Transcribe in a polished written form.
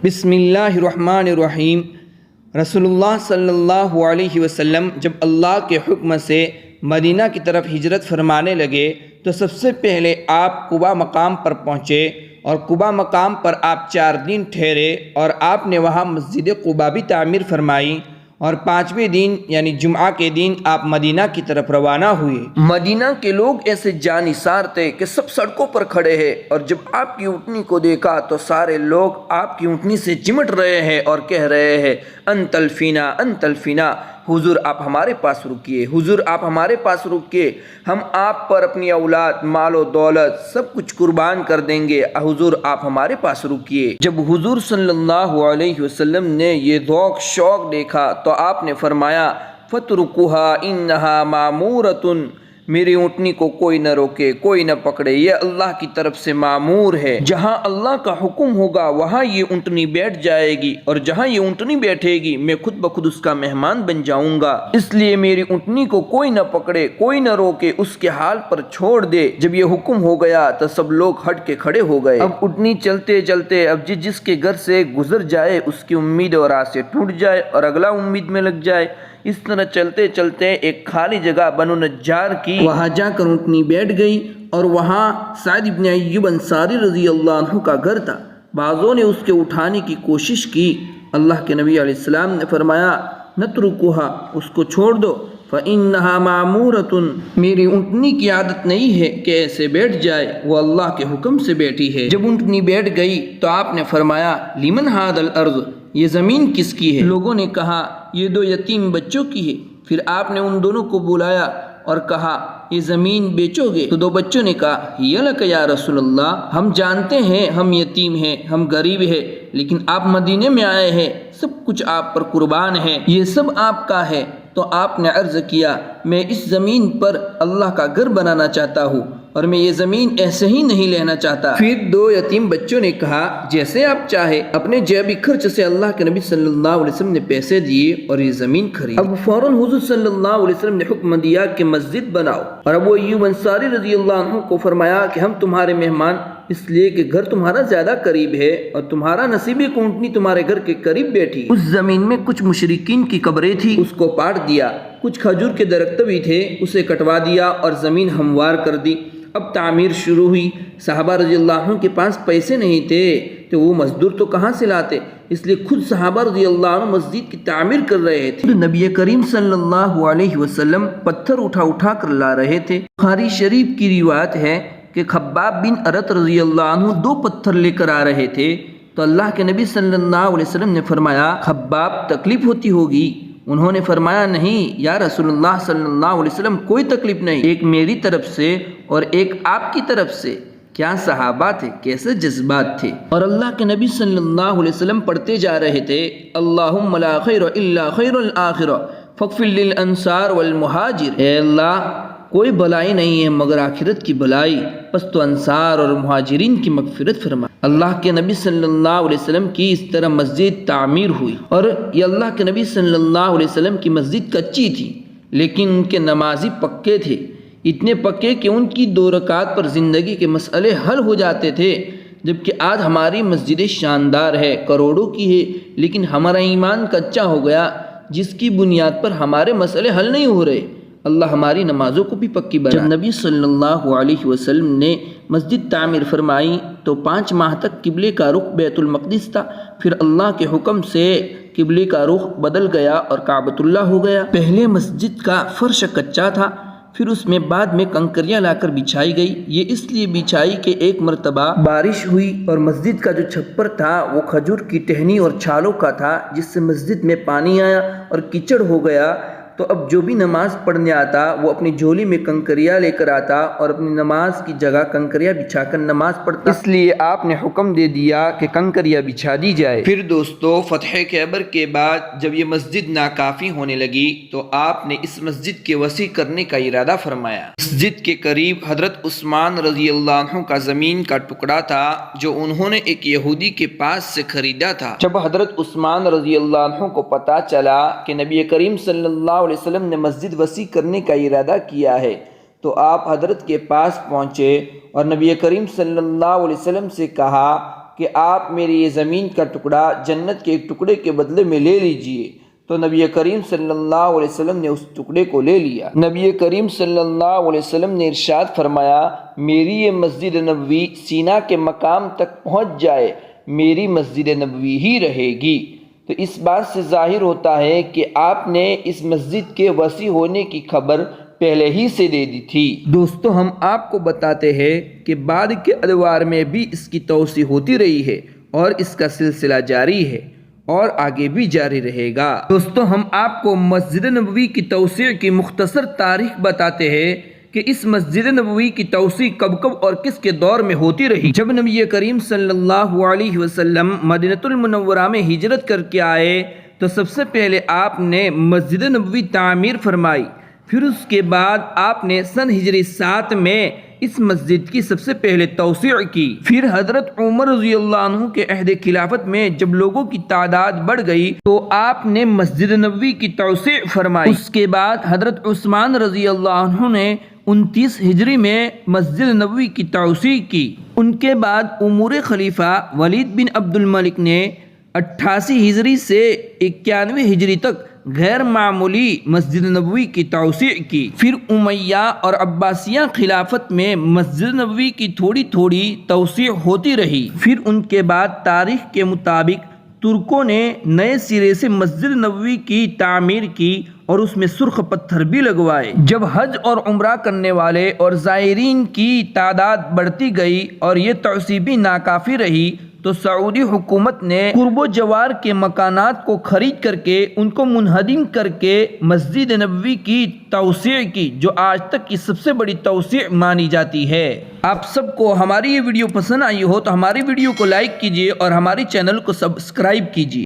بسم اللہ الرحمن الرحیم۔ رسول اللہ صلی اللہ علیہ وسلم جب اللہ کے حکم سے مدینہ کی طرف ہجرت فرمانے لگے تو سب سے پہلے آپ قباء مقام پر پہنچے اور قباء مقام پر آپ 4 دن ٹھہرے اور آپ نے وہاں مسجد قباء بھی تعمیر فرمائی اور 5ویں دن یعنی جمعہ کے دن آپ مدینہ کی طرف روانہ ہوئے۔ مدینہ کے لوگ ایسے جانثار تھے کہ سب سڑکوں پر کھڑے ہیں، اور جب آپ کی اونٹنی کو دیکھا تو سارے لوگ آپ کی اونٹنی سے چمٹ رہے ہیں اور کہہ رہے ہیں انت الفینا انت الفینا، حضور آپ ہمارے پاس رکیے، حضور آپ ہمارے پاس رکیے، ہم آپ پر اپنی اولاد مال و دولت سب کچھ قربان کر دیں گے، حضور آپ ہمارے پاس رکیے۔ جب حضور صلی اللہ علیہ وسلم نے یہ ذوق شوق دیکھا تو آپ نے فرمایا فَاتْرُكُوهَا إِنَّهَا مَأْمُورَةٌ، میری اونٹنی کو کوئی نہ روکے، کوئی نہ پکڑے، یہ اللہ کی طرف سے معمور ہے، جہاں اللہ کا حکم ہوگا وہاں یہ اونٹنی بیٹھ جائے گی، اور جہاں یہ اونٹنی بیٹھے گی میں خود بخود اس کا مہمان بن جاؤں گا، اس لیے میری اونٹنی کو کوئی نہ پکڑے، کوئی نہ روکے، اس کے حال پر چھوڑ دے۔ جب یہ حکم ہو گیا تو سب لوگ ہٹ کے کھڑے ہو گئے۔ اب اونٹنی چلتے چلتے اب جس کے گھر سے گزر جائے اس کی امید اور آس سے ٹوٹ جائے اور اگلا امید میں لگ جائے۔ اس طرح چلتے چلتے ایک خالی جگہ بنو نجار کی، وہاں جا کر اونٹنی بیٹھ گئی اور وہاں سعد بن ایوب انصاری رضی اللہ عنہ کا گھر تھا۔ بعضوں نے اس کے اٹھانے کی کوشش کی، اللہ کے نبی علیہ السلام نے فرمایا نترکوها، اس کو چھوڑ دو، فإنها معمورة، میری اونٹنی کی عادت نہیں ہے کہ ایسے بیٹھ جائے، وہ اللہ کے حکم سے بیٹھی ہے۔ جب اونٹنی بیٹھ گئی تو آپ نے فرمایا لمن هذا الارض، یہ زمین کس کی ہے؟ لوگوں نے کہا یہ 2 یتیم بچوں کی ہے۔ پھر آپ نے ان دونوں کو بلایا اور کہا یہ زمین بیچو گے؟ تو 2 بچوں نے کہا ہی لک یا رسول اللہ، ہم جانتے ہیں ہم یتیم ہیں، ہم غریب ہیں، لیکن آپ مدینے میں آئے ہیں، سب کچھ آپ پر قربان ہے، یہ سب آپ کا ہے۔ تو آپ نے عرض کیا میں اس زمین پر اللہ کا گھر بنانا چاہتا ہوں اور میں یہ زمین ایسے ہی نہیں لینا چاہتا۔ پھر 2 یتیم بچوں نے کہا جیسے آپ چاہے، اپنے جیبی خرچ سے اللہ کے نبی صلی اللہ علیہ وسلم نے پیسے دیے اور یہ زمین خریدی۔ اب فوراً حضور صلی اللہ علیہ وسلم نے حکم دیا کہ مسجد بناؤ، اور ابو ایوب انصاری رضی اللہ عنہ کو فرمایا کہ ہم تمہارے مہمان اس لیے کہ گھر تمہارا زیادہ قریب ہے اور تمہارا نصیب ایک اونٹنی تمہارے گھر کے قریب بیٹھی۔ اس زمین میں کچھ مشرکین کی قبریں تھی، اس کو پاٹ دیا، کچھ کھجور کے درخت بھی تھے، اسے کٹوا دیا اور زمین ہموار کر دی۔ اب تعمیر شروع ہوئی۔ صحابہ رضی اللہ عنہ کے پاس پیسے نہیں تھے تو وہ مزدور تو کہاں سے لاتے، اس لیے خود صحابہ رضی اللہ عنہ مسجد کی تعمیر کر رہے تھے۔ نبی کریم صلی اللہ علیہ وسلم پتھر اٹھا اٹھا کر لا رہے تھے۔ بخاری شریف کی روایت ہے کہ خباب بن ارت رضی اللہ عنہ 2 پتھر لے کر آ رہے تھے تو اللہ کے نبی صلی اللہ علیہ وسلم نے فرمایا خباب تکلیف ہوتی ہوگی؟ انہوں نے فرمایا نہیں یا رسول اللہ صلی اللہ علیہ وسلم، کوئی تکلیف نہیں، ایک میری طرف سے اور ایک آپ کی طرف سے۔ کیا صحابہ تھے، کیسے جذبات تھے۔ اور اللہ کے نبی صلی اللہ علیہ وسلم پڑھتے جا رہے تھے اللہم لا خیر الا خیر الآخرہ فاغفر للانصار والمہاجر، اے اللہ کوئی بلائی نہیں ہے مگر آخرت کی بلائی، پس تو انصار اور مہاجرین کی مغفرت فرما۔ اللہ کے نبی صلی اللہ علیہ وسلم کی اس طرح مسجد تعمیر ہوئی، اور یہ اللہ کے نبی صلی اللہ علیہ وسلم کی مسجد کچی تھی لیکن ان کے نمازی پکے تھے، اتنے پکے کہ ان کی 2 رکعت پر زندگی کے مسئلے حل ہو جاتے تھے، جبکہ آج ہماری مسجد شاندار ہے، کروڑوں کی ہے، لیکن ہمارا ایمان کچا ہو گیا جس کی بنیاد پر ہمارے مسئلے حل نہیں ہو رہے۔ اللہ ہماری نمازوں کو بھی پکی بنا۔ جب نبی صلی اللہ علیہ وسلم نے مسجد تعمیر فرمائی تو 5 ماہ تک قبلے کا رخ بیت المقدس تھا، پھر اللہ کے حکم سے قبلے کا رخ بدل گیا اور کعبۃ اللہ ہو گیا۔ پہلے مسجد کا فرش کچا تھا، پھر اس میں بعد میں کنکریاں لا کر بچھائی گئی، یہ اس لیے بچھائی کہ ایک مرتبہ بارش ہوئی اور مسجد کا جو چھپر تھا وہ کھجور کی ٹہنی اور چھالوں کا تھا، جس سے مسجد میں پانی آیا اور کیچڑ ہو گیا، تو اب جو بھی نماز پڑھنے آتا وہ اپنی جھولی میں کنکریاں لے کر آتا اور اپنی نماز کی جگہ کنکریاں بچھا کر نماز پڑھتا، اس لیے آپ نے حکم دے دیا کہ کنکریاں بچھا دی جائے۔ پھر دوستو فتح خیبر کے بعد جب یہ مسجد ناکافی ہونے لگی تو آپ نے اس مسجد کے وسیع کرنے کا ارادہ فرمایا۔ مسجد کے قریب حضرت عثمان رضی اللہ عنہ کا زمین کا ٹکڑا تھا جو انہوں نے ایک یہودی کے پاس سے خریدا تھا۔ جب حضرت عثمان رضی اللہ عنہ کو پتہ چلا کہ نبی کریم صلی اللہ علیہ وسلم نے مسجد وسیع کرنے کا ارادہ کیا ہے تو آپ حضرت کے پاس پہنچے اور نبی کریم صلی اللہ علیہ وسلم سے کہا کہ آپ میری یہ زمین کا ٹکڑا جنت کے ایک ٹکڑے کے بدلے میں لے لیجئے، تو نبی کریم صلی اللہ علیہ وسلم نے اس ٹکڑے کو لے لیا۔ نبی کریم صلی اللہ علیہ وسلم نے ارشاد فرمایا، میری یہ مسجد نبوی سینا کے مقام تک پہنچ جائے، میری مسجد نبوی ہی رہے گی۔ تو اس بات سے ظاہر ہوتا ہے کہ آپ نے اس مسجد کے وسیع ہونے کی خبر پہلے ہی سے دے دی تھی۔ دوستو، ہم آپ کو بتاتے ہیں کہ بعد کے ادوار میں بھی اس کی توسیع ہوتی رہی ہے اور اس کا سلسلہ جاری ہے اور آگے بھی جاری رہے گا۔ دوستو، ہم آپ کو مسجد نبوی کی توسیع کی مختصر تاریخ بتاتے ہیں کہ اس مسجد نبوی کی توسیع کب کب اور کس کے دور میں ہوتی رہی۔ جب نبی کریم صلی اللہ علیہ وسلم مدینہ المنورہ میں ہجرت کر کے آئے تو سب سے پہلے آپ نے مسجد نبوی تعمیر فرمائی، پھر اس کے بعد آپ نے سن ہجری 7 میں اس مسجد کی سب سے پہلے توسیع کی۔ پھر حضرت عمر رضی اللہ عنہ کے عہد خلافت میں جب لوگوں کی تعداد بڑھ گئی تو آپ نے مسجد نبوی کی توسیع فرمائی۔ اس کے بعد حضرت عثمان رضی اللہ عنہ نے 29 ہجری میں مسجد نبوی کی توسیع کی۔ ان کے بعد امور خلیفہ ولید بن عبد الملک نے 88 ہجری سے 91 ہجری تک غیر معمولی مسجد نبوی کی توسیع کی۔ پھر امیہ اور عباسیہ خلافت میں مسجد نبوی کی تھوڑی تھوڑی توسیع ہوتی رہی۔ پھر ان کے بعد تاریخ کے مطابق ترکوں نے نئے سرے سے مسجد نبوی کی تعمیر کی اور اس میں سرخ پتھر بھی لگوائے۔ جب حج اور عمرہ کرنے والے اور زائرین کی تعداد بڑھتی گئی اور یہ توسیع بھی ناکافی رہی تو سعودی حکومت نے قرب و جوار کے مکانات کو خرید کر کے ان کو منہدم کر کے مسجد نبوی کی توسیع کی، جو آج تک کی سب سے بڑی توسیع مانی جاتی ہے۔ آپ سب کو ہماری یہ ویڈیو پسند آئی ہو تو ہماری ویڈیو کو لائک کیجیے اور ہماری چینل کو سبسکرائب کیجیے۔